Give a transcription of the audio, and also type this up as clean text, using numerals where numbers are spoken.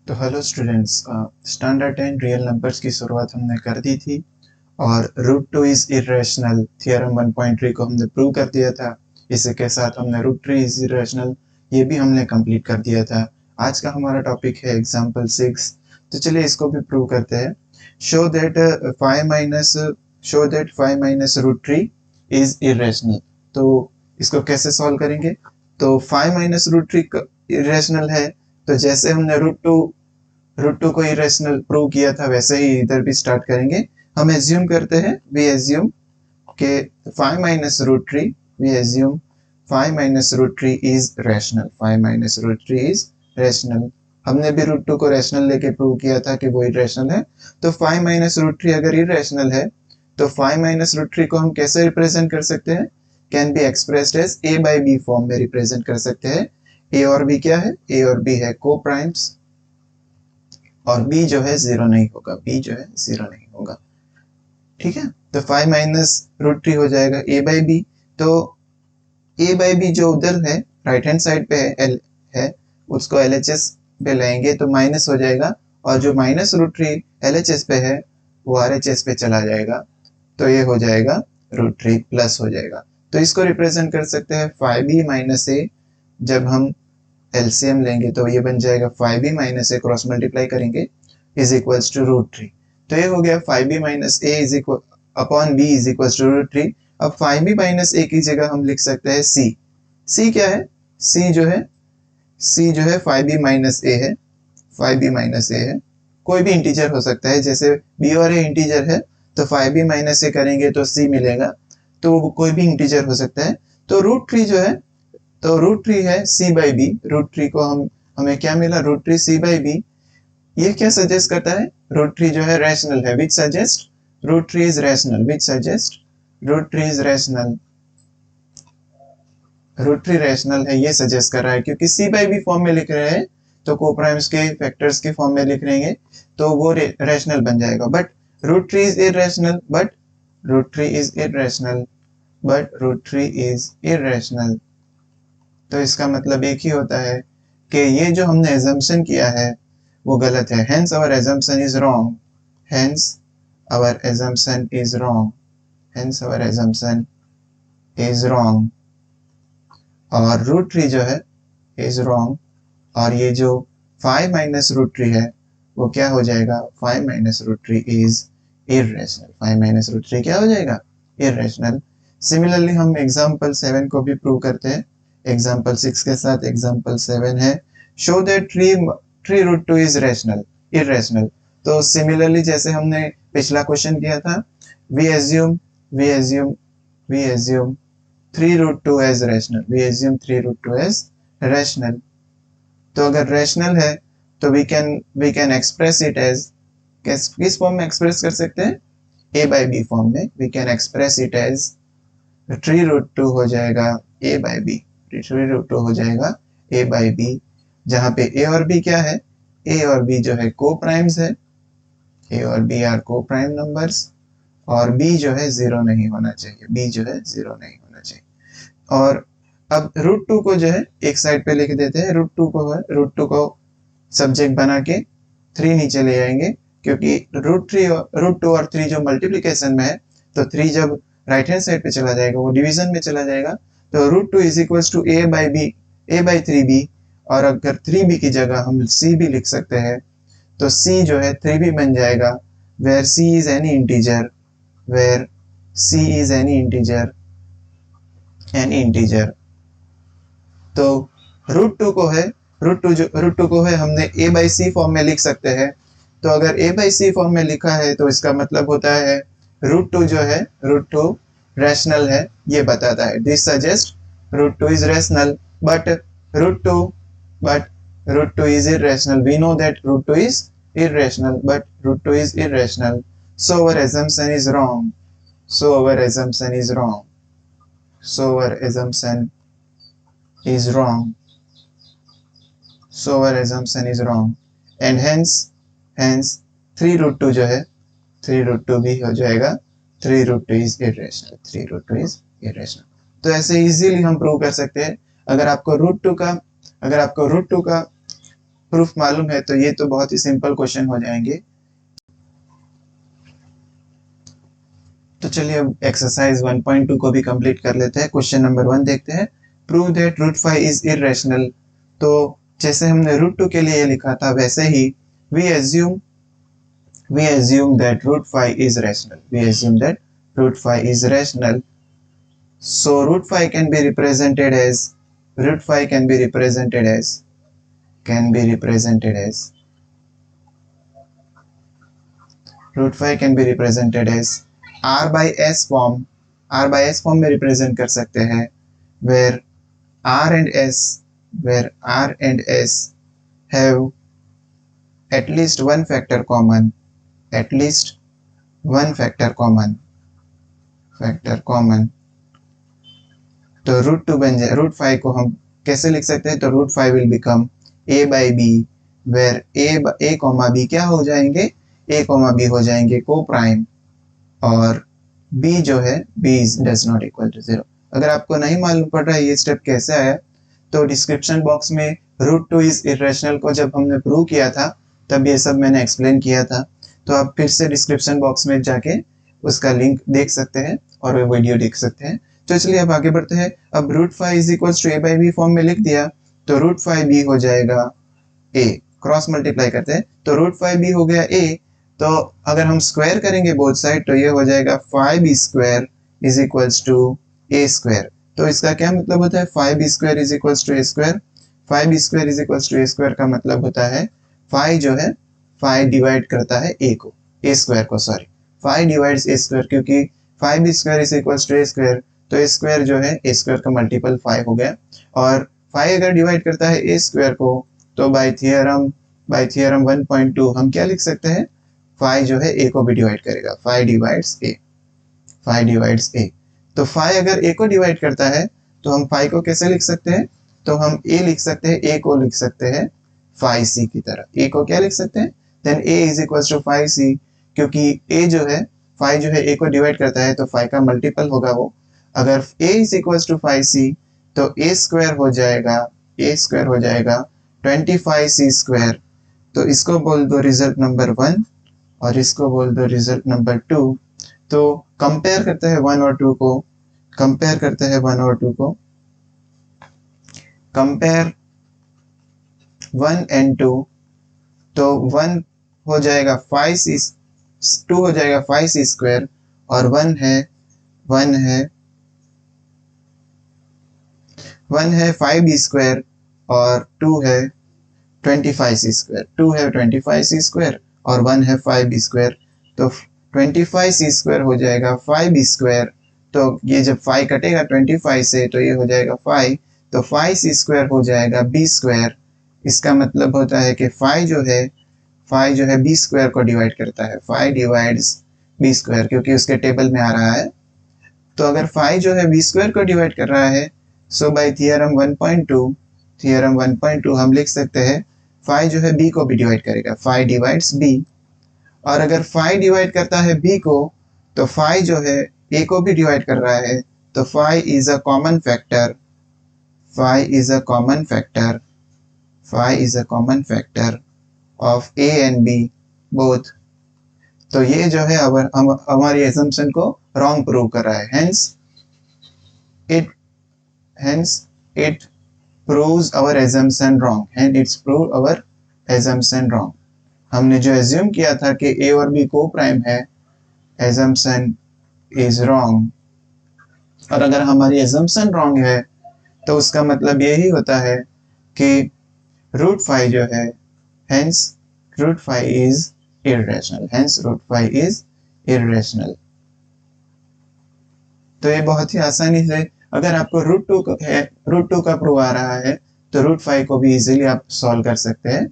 तो hello students, standard 10 real numbers की शुरुआत हमने कर दी थी और root two is irrational theorem 1.3 को हमने प्रूव कर दिया था। इसी के साथ हमने रूट थ्री इज इरेशनल ये भी हमने कंप्लीट कर दिया था। आज का हमारा टॉपिक है एग्जांपल 6। तो चलिए इसको भी प्रूव करते हैं। Show that 5 minus root three is irrational. तो इसको कैसे सॉल्व करेंगे? तो 5 माइनस रूट थ्री इरेशनल है, तो जैसे हमने रूट टू को इरेशनल प्रूव किया था वैसे ही इधर भी स्टार्ट करेंगे। हम एज्यूम करते हैं, वी एज्यूम के 5 minus root three, we assume 5 minus root three is rational. 5 minus root three is rational. हमने भी रूट टू को रैशनल लेके प्रूव किया था कि वो इरेशनल है। तो 5 माइनस रूट थ्री अगर इरेशनल है तो 5 माइनस रूट थ्री को हम कैसे रिप्रेजेंट कर सकते हैं? Can be expressed as a by b form में रिप्रेजेंट कर सकते हैं। ए और बी क्या है? ए और बी है को प्राइम्स और b जो है जीरो नहीं होगा, b जो है जीरो नहीं होगा। ठीक है, तो 5 माइनस रूट थ्री हो जाएगा a बाई बी। तो a बाई बी जो उधर है राइट हैंड साइड पे है, L है, उसको LHS पे लाएंगे तो माइनस हो जाएगा, और जो माइनस रूट थ्री LHS पे है वो RHS पे चला जाएगा, तो ये हो जाएगा रूट थ्री प्लस हो जाएगा। तो इसको रिप्रेजेंट कर सकते हैं 5b माइनस ए। जब हम एलसीएम लेंगे तो ये बन जाएगा 5b minus a, cross multiply करेंगे, is equals to root three. तो ये हो गया 5b minus a is equal upon b is equals to root three. अब 5b माइनस ए की जगह हम लिख सकते हैं c। c क्या है? c जो है, c जो है 5b माइनस ए है। 5b माइनस ए है, कोई भी इंटीजर हो सकता है, जैसे b और a इंटीजर है तो 5b माइनस ए करेंगे तो c मिलेगा, तो वो कोई भी इंटीजर हो सकता है। तो रूट थ्री जो है, तो रूट थ्री है c by b. Root three को हमें क्या मिला? Root three c by b. ये क्या सजेस्ट करता है? रूट थ्री जो है रैशनल है, which suggest root three is rational, which suggest root three is rational. Root three rational है ये सजेस्ट कर रहा है, क्योंकि सी बाई बी फॉर्म में लिख रहे हैं तो कोप्राइम्स के फैक्टर्स के फॉर्म में लिख रहेंगे तो वो रैशनल बन जाएगा। But root three is irrational, but root three is irrational, but root three is irrational. तो इसका मतलब एक ही होता है कि ये जो हमने एजम्पशन किया है वो गलत है। Hence our assumption is wrong, hence our assumption is wrong, hence our assumption is wrong. और रूट थ्री जो है इज रॉन्ग, और ये जो 5 माइनस रूट थ्री है वो क्या हो जाएगा? 5 minus root three is irrational. 5 minus root three क्या हो जाएगा? इरेशनल। सिमिलरली हम एग्जाम्पल 7 को भी प्रूव करते हैं। एग्जाम्पल 6 के साथ एग्जाम्पल 7 है, show that three root two is rational, irrational. तो सिमिलरली जैसे हमने पिछला क्वेश्चन किया था, we assume we assume we assume 3 root two as rational, we assume 3 root two as rational. तो अगर रैशनल है तो we can express it as, किस फॉर्म में एक्सप्रेस कर सकते हैं? a बाई बी फॉर्म में। We can express it as three root two हो जाएगा a by b, three root two हो जाएगा a बाई बी, जहां पे a और b क्या है? a और b जो है को प्राइम्स है, a और b आर को प्राइम नंबर्स, और b जो है जीरो नहीं होना चाहिए, b जो है जीरो नहीं होना चाहिए। और अब रूट टू को जो है एक साइड पे लिख देते हैं, रूट टू को सब्जेक्ट बना के थ्री नीचे ले आएंगे, क्योंकि रूट टू और थ्री जो मल्टीप्लीकेशन में है, तो थ्री जब राइट हैंड साइड पे चला जाएगा वो डिवीजन में चला जाएगा, तो root two is equal to a by b, a by three b. और अगर थ्री बी की जगह हम सी भी लिख सकते हैं तो सी जो है थ्री बी बन जाएगा, where c is any integer, where c is any integer. तो रूट टू को है हमने ए बाई सी फॉर्म में लिख सकते हैं। तो अगर ए बाई सी फॉर्म में लिखा है तो इसका मतलब होता है रूट टू जो है, रूट टू रैशनल है, ये बताता है। This suggest root two is rational, but root two but root two is irrational. We know that root two is irrational, but root 2 is irrational. So our assumption is wrong. So our assumption is wrong. So our assumption is wrong. So our assumption is wrong. And hence 3 root 2 जो है 3 root 2 भी हो जाएगा, 3 root 2 is irrational, 3 root 2 is irrational। तो ऐसे easily हम prove कर सकते हैं। अगर आपको रूट टू का प्रूफ मालूम है तो ये तो बहुत ही सिंपल क्वेश्चन हो जाएंगे। तो चलिए अब एक्सरसाइज 1.2 को भी कंप्लीट कर लेते हैं। क्वेश्चन नंबर 1 देखते हैं। Prove that root 5 is irrational. तो जैसे हमने रूट 2 के लिए ये लिखा था वैसे ही we assume that root 5 is rational. We assume that root 5 is rational. So root 5 can be represented as root 5 can be represented as r by s form में रिप्रेजेंट कर सकते हैं, where r and s have at least one factor common, तो root 2 बन जाए। Root 5 को हम कैसे लिख सकते हैं? तो root 5 will become a by b, where a comma b क्या हो जाएंगे? a कॉमा b हो जाएंगे को प्राइम, और b जो है b does not equal to 0। अगर आपको नहीं मालूम पड़ रहा है ये स्टेप कैसे आया, तो डिस्क्रिप्शन बॉक्स में रूट 2 इज इरेशनल को जब हमने प्रूव किया था तब ये सब मैंने एक्सप्लेन किया था। तो आप फिर से डिस्क्रिप्शन बॉक्स में जाके उसका लिंक देख सकते हैं और वो वीडियो देख सकते हैं। तो चलिए अब आगे बढ़ते हैं। अब root 5 is equal to a by b form में लिख दिया, तो रूट 5b हो जाएगा a, क्रॉस मल्टीप्लाई करते हैं तो रूट 5b हो गया a। तो अगर हम स्क्वायर करेंगे बोथ साइड तो ये हो जाएगा 5b square is equals to a square. तो इसका क्या मतलब होता है? 5b square is equals to a square. 5b square is equals to a square का मतलब होता है 5 जो है 5 डिवाइड करता है a को, a स्क्वायर को, सॉरी 5 डिवाइड्स a स्क्वायर, क्योंकि 5b square is equals to a square, तो a स्क्वायर जो है a स्क्वायर का मल्टीपल 5 हो गया। और 5 अगर डिवाइड करता है a स्क्वायर को तो बाय थियरम 1.2 हम क्या लिख सकते हैं? 5 जो है a को भी डिवाइड करेगा, 5 डिवाइड्स a। तो 5 अगर a को डिवाइड करता है तो हम 5 को कैसे लिख सकते हैं? तो हम a लिख सकते हैं, a को लिख सकते हैं 5c की तरह। a को क्या लिख सकते हैं? Then a is equals to 5c, क्योंकि a जो है 5 जो है a को डिवाइड करता है तो 5 का मल्टीपल होगा वो। अगर a is equals to 5c तो a स्क्वायर हो जाएगा 25c स्क्वायर। तो इसको बोल दो रिजल्ट नंबर 1 और इसको बोल दो रिजल्ट नंबर 2। तो कंपेयर करते हैं 1 और 2 को, कंपेयर 1 एंड 2। तो 1 हो जाएगा 5c, 2 हो जाएगा 5c स्क्वायर, और 1 है 5b स्क्वायर, और 2 है 25c स्क्वायर। 2 है 25c स्क्वायर और 1 है 5b स्क्वायर। तो 25c स्क्वायर हो जाएगा 5b स्क्वायर। तो ये जब 5 कटेगा 25 से तो ये हो जाएगा 5, तो 5c स्क्वायर हो जाएगा b स्क्वायर। इसका मतलब होता है कि 5 जो है b स्क्वायर को डिवाइड करता है, 5 डिवाइड्स b स्क्वायर, क्योंकि उसके टेबल में आ रहा है। तो अगर 5 जो है b स्क्वायर को डिवाइड कर रहा है, सो बाय थियरम 1.2 हम लिख सकते हैं 5 जो है b को भी डिवाइड करेगा, 5 डिवाइड्स b। और अगर 5 डिवाइड करता है b को तो 5 जो है a को भी डिवाइड कर रहा है, तो 5 is a common factor, 5 is a common factor of a and b both. तो ये जो है हमारी assumption को रॉन्ग प्रूव कर रहा है। hence it proves our assumption wrong, and it's proved our assumption wrong। हमने जो assume किया था कि a और b को प्राइम है, assumption is wrong। और अगर हमारी assumption wrong है तो उसका मतलब यही होता है कि रूट 5 जो है, hence रूट 5 is irrational। तो ये बहुत ही आसानी से, अगर आपको रूट 2 का प्रूव आ रहा है तो रूट 5 को भी इजीली आप सॉल्व कर सकते हैं।